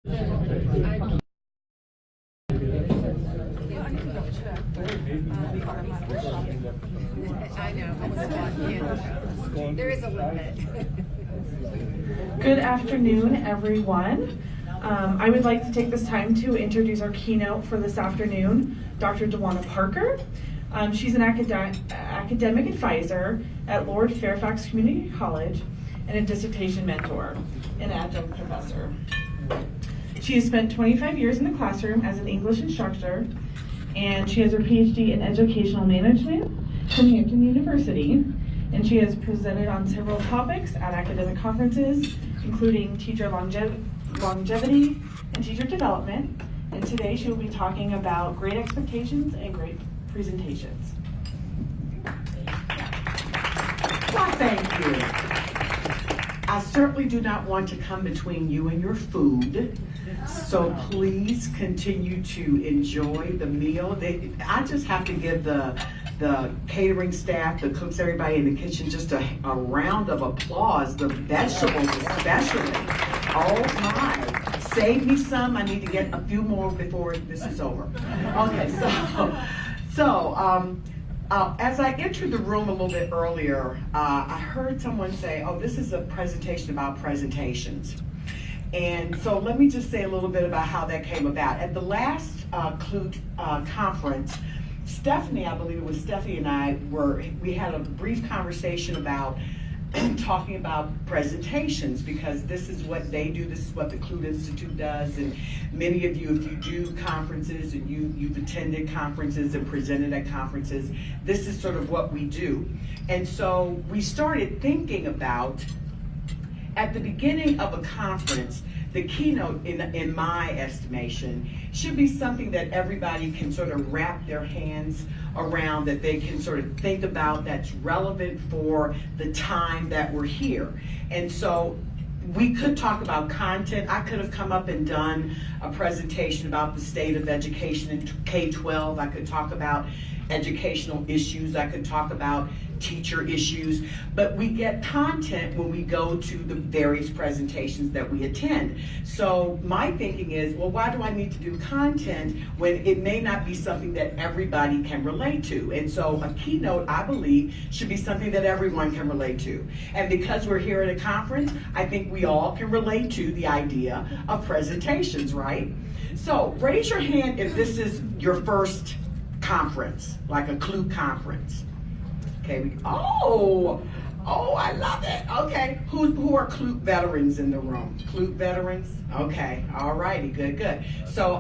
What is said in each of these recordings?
I know. There is a limit. Good afternoon, everyone. I would like to take this time to introduce our keynote for this afternoon, Dr. Dejuanna Parker. She's an academic advisor at Lord Fairfax Community College and a dissertation mentor and adjunct professor. She has spent 25 years in the classroom as an English instructor, and she has her PhD in educational management from Hampton University, and she has presented on several topics at academic conferences, including teacher longevity and teacher development. And today she will be talking about great expectations and great presentations. Well, thank you. I certainly do not want to come between you and your food, so please continue to enjoy the meal. I just have to give the catering staff, the cooks, everybody in the kitchen, just a round of applause. The vegetables especially. Oh my. Save me some. I need to get a few more before this is over. Okay, as I entered the room a little bit earlier, I heard someone say, oh, this is a presentation about presentations. And so let me just say a little bit about how that came about. At the last Clute conference, Stephanie, I believe it was Stephanie and I, we had a brief conversation about talking about presentations, because this is what they do, this is what the Clute Institute does, and many of you, if you do conferences and you've attended conferences and presented at conferences, this is sort of what we do. And so we started thinking about, at the beginning of a conference, the keynote, in my estimation, should be something that everybody can sort of wrap their hands around, that they can sort of think about, that's relevant for the time that we're here. And so we could talk about content. I could have come up and done a presentation about the state of education in K-12. I could talk about educational issues. I could talk about teacher issues, but we get content when we go to the various presentations that we attend. So my thinking is, well, why do I need to do content when it may not be something that everybody can relate to? And so a keynote, I believe, should be something that everyone can relate to. And because we're here at a conference, I think we all can relate to the idea of presentations, right? So raise your hand if this is your first conference, like a Clute conference. Okay, oh, I love it. Okay, who are Clute veterans in the room? Clute veterans? Okay, all righty, good. So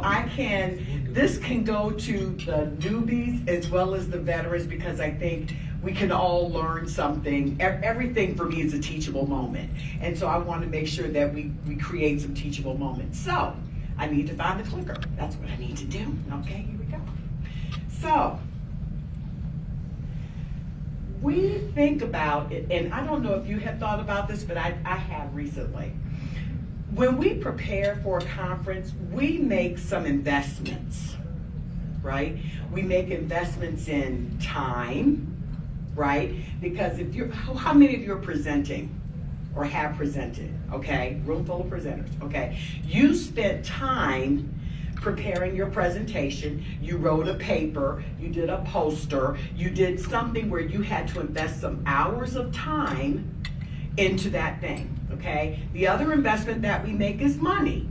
this can go to the newbies as well as the veterans, because I think we can all learn something. Everything for me is a teachable moment. And so I want to make sure that we create some teachable moments. So I need to find the clicker. That's what I need to do. Okay, here we go. So we think about it, and I don't know if you have thought about this, but I have recently. When we prepare for a conference, we make some investments, right? We make investments in time, right? Because how many of you are presenting or have presented? Okay, room full of presenters, okay. You spent time preparing your presentation, you wrote a paper, you did a poster, you did something where you had to invest some hours of time into that thing, okay? The other investment that we make is money.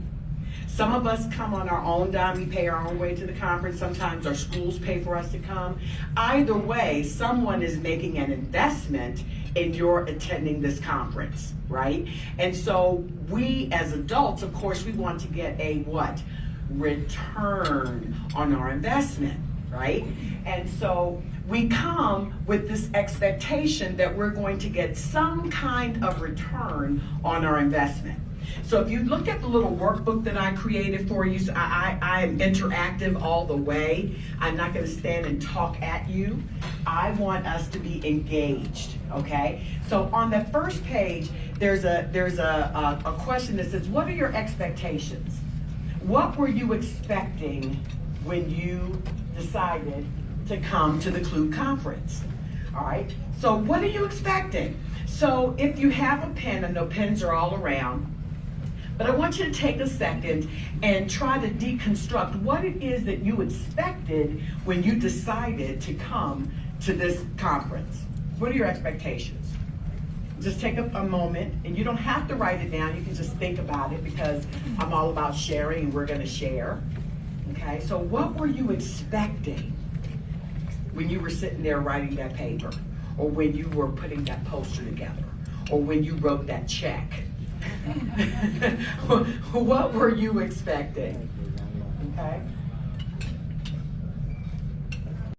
Some of us come on our own dime, we pay our own way to the conference, sometimes our schools pay for us to come. Either way, someone is making an investment in your attending this conference, right? And so we as adults, of course, we want to get a what? Return on our investment, right? And so we come with this expectation that we're going to get some kind of return on our investment. So if you look at the little workbook that I created for you, so I am interactive all the way. I'm not going to stand and talk at you. I want us to be engaged, okay? So on the first page, there's a question that says, what are your expectations? What were you expecting when you decided to come to the Clute conference? All right, so what are you expecting? So if you have a pen, I know pens are all around, But I want you to take a second and try to deconstruct what it is that you expected when you decided to come to this conference. What are your expectations? Just take a moment, and you don't have to write it down. You can just think about it, because I'm all about sharing, and we're going to share. Okay, so what were you expecting when you were sitting there writing that paper, or when you were putting that poster together, or when you wrote that check? What were you expecting? Okay.